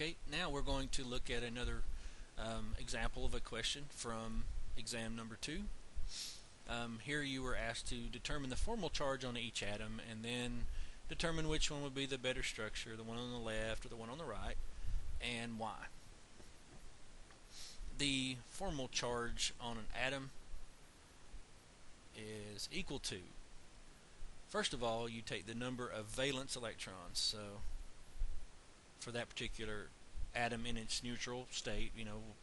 Okay, now we're going to look at another example of a question from exam number 2. Here you were asked to determine the formal charge on each atom and then determine which one would be the better structure, the one on the left or the one on the right, and why. The formal charge on an atom is equal to, first of all, you take the number of valence electrons. So for that particular atom in its neutral state,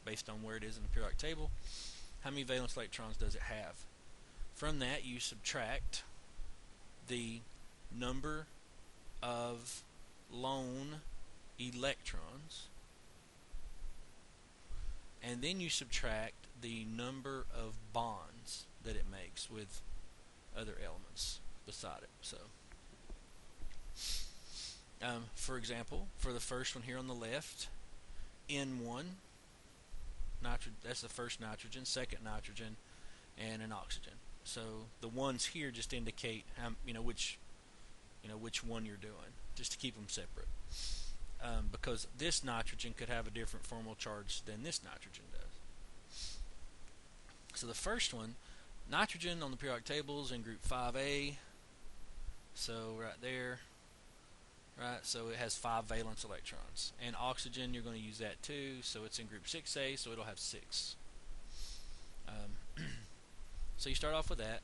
based on where it is in the periodic table, how many valence electrons does it have? From that, you subtract the number of lone electrons, and then you subtract the number of bonds that it makes with other elements beside it. So, for example, for the first one here on the left, N1, that's the first nitrogen, second nitrogen, and an oxygen. So the ones here just indicate which one you're doing, just to keep them separate. Because this nitrogen could have a different formal charge than this nitrogen does. So the first one, nitrogen on the periodic table is in group 5A. So right there, right? So it has 5 valence electrons. And oxygen, you're going to use that too. So it's in group 6A, so it'll have 6. So you start off with that.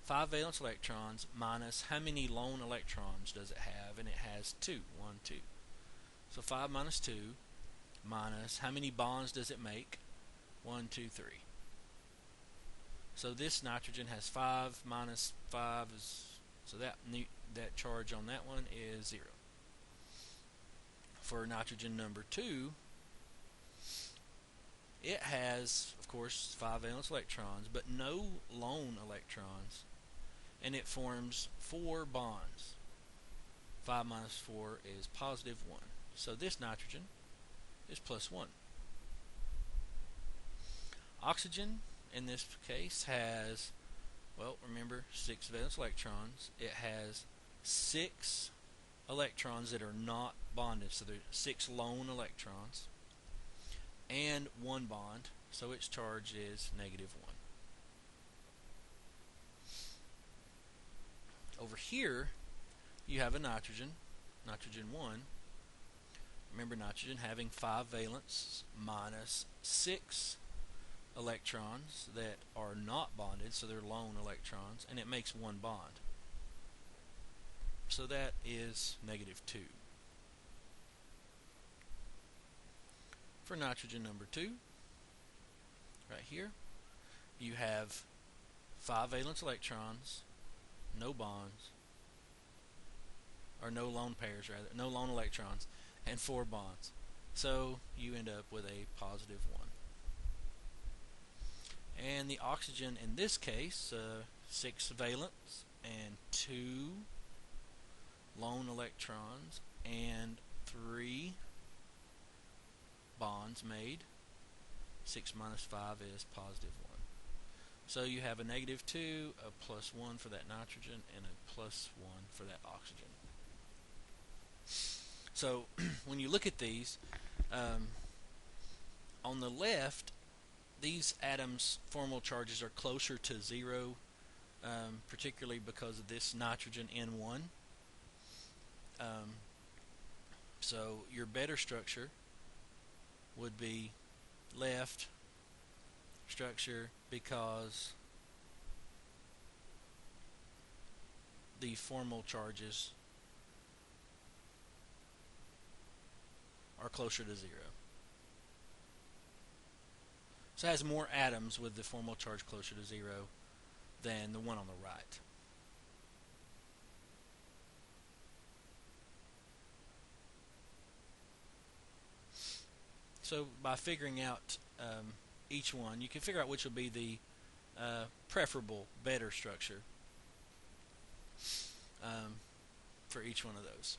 5 valence electrons minus how many lone electrons does it have? And it has 2. 1, 2. So 5 minus 2 minus how many bonds does it make? 1, 2, 3. So this nitrogen has 5 minus 5 is, so that charge on that one is 0. For nitrogen number 2, it has, of course, 5 valence electrons, but no lone electrons, and it forms 4 bonds. 5 minus 4 is positive 1. So this nitrogen is plus 1. Oxygen, in this case, has, well, remember, 6 valence electrons. It has 6 electrons that are not bonded, so there's 6 lone electrons, and 1 bond, so its charge is negative 1. Over here, you have a nitrogen, nitrogen 1. Remember, nitrogen having 5 valence minus 6 electrons that are not bonded, so they're lone electrons, and it makes 1 bond. So that is negative 2. For nitrogen number 2, right here, you have 5 valence electrons, no bonds, or no lone pairs rather, no lone electrons, and 4 bonds. So you end up with a positive 1. And the oxygen in this case, 6 valence and 2 lone electrons and 3 bonds made. 6 minus 5 is positive 1. So you have a negative 2, a plus 1 for that nitrogen, and a plus 1 for that oxygen. So when you look at these, on the left, these atoms' formal charges are closer to 0, particularly because of this nitrogen N1. So your better structure would be left structure, because the formal charges are closer to 0. So it has more atoms with the formal charge closer to 0 than the one on the right. So by figuring out each one, you can figure out which will be the preferable, better structure for each one of those.